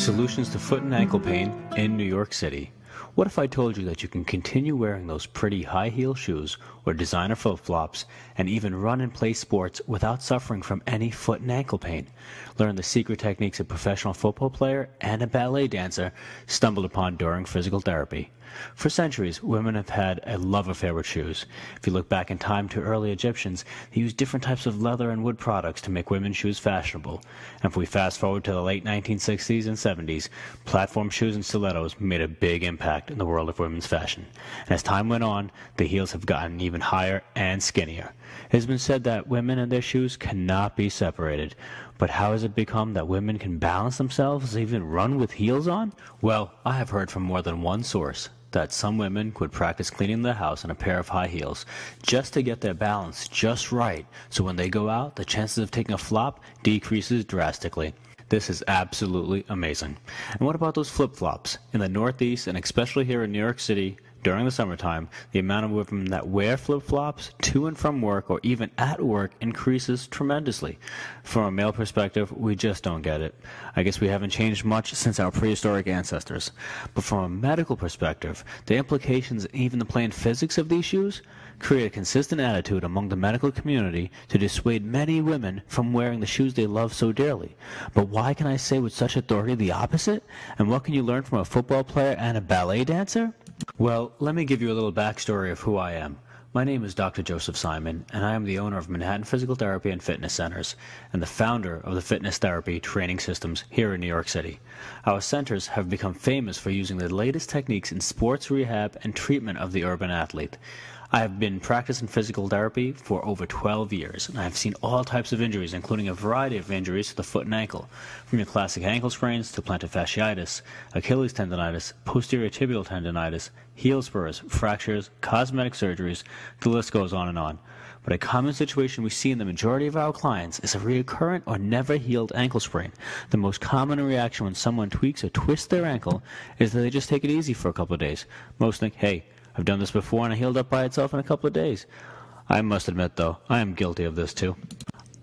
Solutions to foot and ankle pain in New York City. What if I told you that you can continue wearing those pretty high heel shoes or designer flip-flops and even run and play sports without suffering from any foot and ankle pain? Learn the secret techniques a professional football player and a ballet dancer stumbled upon during physical therapy. For centuries, women have had a love affair with shoes. If you look back in time to early Egyptians, they used different types of leather and wood products to make women's shoes fashionable. And if we fast forward to the late 1960s and 70s, platform shoes and stilettos made a big impact in the world of women's fashion. And as time went on, the heels have gotten even higher and skinnier. It has been said that women and their shoes cannot be separated. But how has it become that women can balance themselves, even run with heels on? Well, I have heard from more than one source that some women would practice cleaning their house in a pair of high heels just to get their balance just right, so when they go out, the chances of taking a flop decreases drastically. This is absolutely amazing. And what about those flip-flops? In the Northeast, and especially here in New York City, during the summertime, the amount of women that wear flip-flops to and from work or even at work increases tremendously. From a male perspective, we just don't get it. I guess we haven't changed much since our prehistoric ancestors. But from a medical perspective, the implications and even the plain physics of these shoes create a consistent attitude among the medical community to dissuade many women from wearing the shoes they love so dearly. But why can I say with such authority the opposite? And what can you learn from a football player and a ballet dancer? Well, let me give you a little backstory of who I am. My name is Dr. Joseph Simon, and I am the owner of Manhattan Physical Therapy and Fitness Centers, and the founder of the fitness therapy training systems here in New York City. Our centers have become famous for using the latest techniques in sports rehab and treatment of the urban athlete. I have been practicing physical therapy for over 12 years, and I have seen all types of injuries, including a variety of injuries to the foot and ankle, from your classic ankle sprains to plantar fasciitis, Achilles tendonitis, posterior tibial tendonitis, heel spurs, fractures, cosmetic surgeries, the list goes on and on. But a common situation we see in the majority of our clients is a recurrent or never-healed ankle sprain. The most common reaction when someone tweaks or twists their ankle is that they just take it easy for a couple of days. Most think, hey, I've done this before and it healed up by itself in a couple of days. I must admit, though, I am guilty of this too.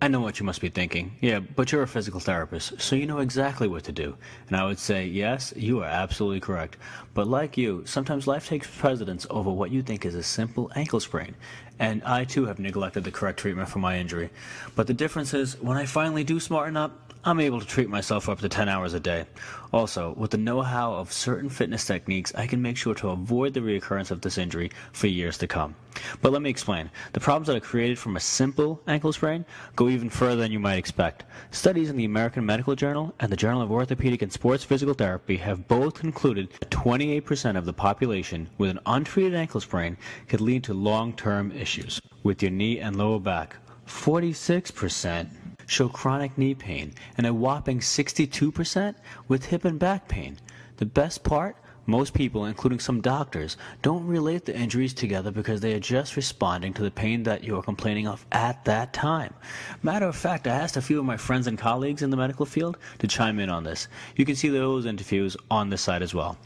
I know what you must be thinking. Yeah, but you're a physical therapist, so you know exactly what to do. And I would say, yes, you are absolutely correct. But like you, sometimes life takes precedence over what you think is a simple ankle sprain. And I too have neglected the correct treatment for my injury. But the difference is, when I finally do smarten up, I'm able to treat myself for up to 10 hours a day. Also, with the know-how of certain fitness techniques, I can make sure to avoid the reoccurrence of this injury for years to come. But let me explain. The problems that are created from a simple ankle sprain go even further than you might expect. Studies in the American Medical Journal and the Journal of Orthopedic and Sports Physical Therapy have both concluded that 28% of the population with an untreated ankle sprain could lead to long-term issues with your knee and lower back. 46% show chronic knee pain, and a whopping 62% with hip and back pain. The best part? Most people, including some doctors, don't relate the injuries together because they are just responding to the pain that you are complaining of at that time. Matter of fact, I asked a few of my friends and colleagues in the medical field to chime in on this. You can see those interviews on this site as well.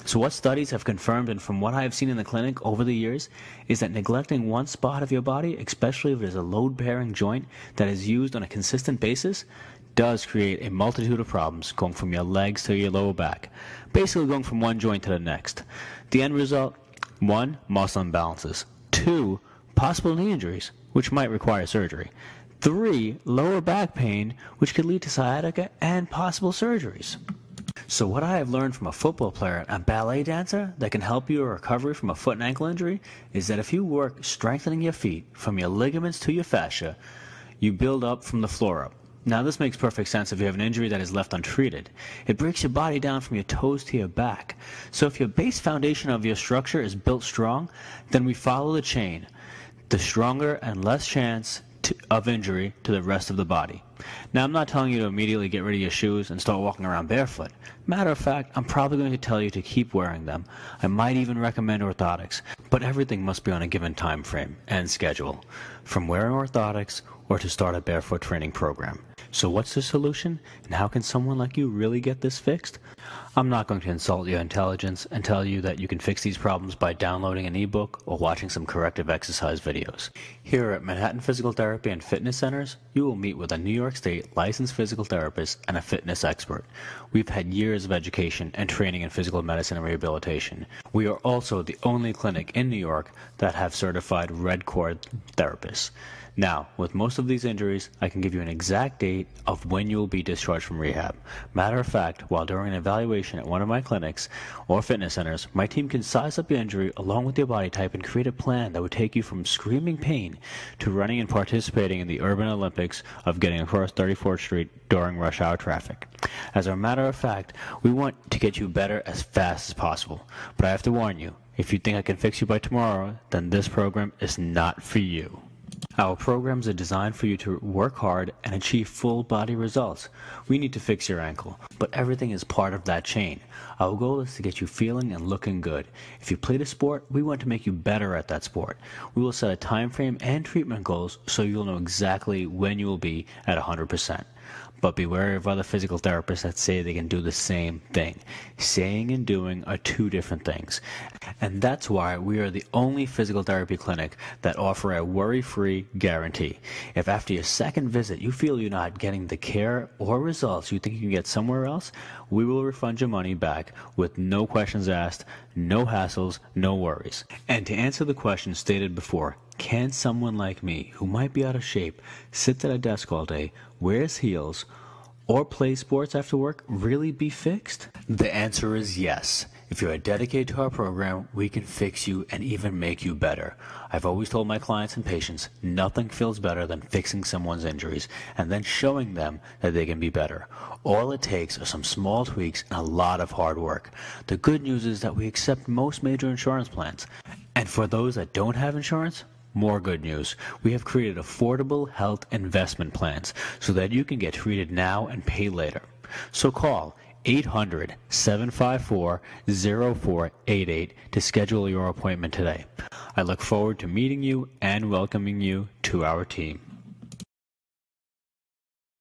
So what studies have confirmed, and from what I have seen in the clinic over the years, is that neglecting one spot of your body, especially if it is a load-bearing joint that is used on a consistent basis, does create a multitude of problems, going from your legs to your lower back, basically going from one joint to the next. The end result? 1. Muscle imbalances. 2. Possible knee injuries, which might require surgery. 3. Lower back pain, which could lead to sciatica and possible surgeries. So what I have learned from a football player and ballet dancer that can help your recovery from a foot and ankle injury is that if you work strengthening your feet from your ligaments to your fascia, you build up from the floor up. Now this makes perfect sense if you have an injury that is left untreated. It breaks your body down from your toes to your back. So if your base foundation of your structure is built strong, then we follow the chain. The stronger and less chance of injury to the rest of the body. Now, I'm not telling you to immediately get rid of your shoes and start walking around barefoot. Matter of fact, I'm probably going to tell you to keep wearing them. I might even recommend orthotics, but everything must be on a given time frame and schedule, from wearing orthotics or to start a barefoot training program. So what's the solution, and how can someone like you really get this fixed? I'm not going to insult your intelligence and tell you that you can fix these problems by downloading an ebook or watching some corrective exercise videos. Here at Manhattan Physical Therapy and Fitness Centers, you will meet with a New York State licensed physical therapist and a fitness expert. We've had years of education and training in physical medicine and rehabilitation. We are also the only clinic in New York that have certified Red Cord therapists. Now, with most of these injuries, I can give you an exact date of when you will be discharged from rehab. Matter of fact, while during an evaluation at one of my clinics or fitness centers, my team can size up your injury along with your body type and create a plan that would take you from screaming pain to running and participating in the urban Olympics of getting across 34th Street during rush hour traffic. As a matter of fact, we want to get you better as fast as possible. But I have to warn you, if you think I can fix you by tomorrow, then this program is not for you. Our programs are designed for you to work hard and achieve full body results. We need to fix your ankle, but everything is part of that chain. Our goal is to get you feeling and looking good. If you played a sport, we want to make you better at that sport. We will set a time frame and treatment goals so you'll know exactly when you will be at 100%. But be wary of other physical therapists that say they can do the same thing. Saying and doing are two different things. And that's why we are the only physical therapy clinic that offer a worry-free guarantee. If after your second visit you feel you're not getting the care or results you think you can get somewhere else, we will refund your money back with no questions asked, no hassles, no worries. And to answer the question stated before, can someone like me, who might be out of shape, sit at a desk all day, wears heels, or play sports after work, really be fixed? The answer is yes. If you are dedicated to our program, we can fix you and even make you better. I've always told my clients and patients, nothing feels better than fixing someone's injuries and then showing them that they can be better. All it takes are some small tweaks and a lot of hard work. The good news is that we accept most major insurance plans. And for those that don't have insurance, more good news. We have created affordable health investment plans so that you can get treated now and pay later. So call 800-754-0488 to schedule your appointment today. I look forward to meeting you and welcoming you to our team.